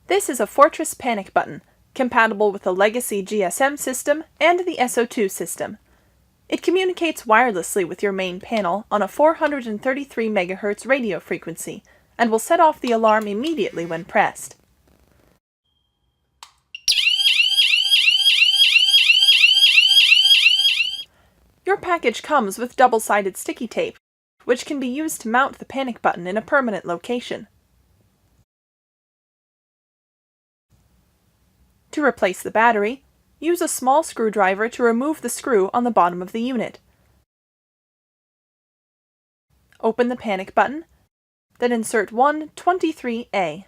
This is a Fortress Panic Button, compatible with the legacy GSM system and the S02 system. It communicates wirelessly with your main panel on a 433 MHz radio frequency, and will set off the alarm immediately when pressed. Your package comes with double-sided sticky tape, which can be used to mount the panic button in a permanent location. To replace the battery, use a small screwdriver to remove the screw on the bottom of the unit. Open the panic button, then insert one 23A.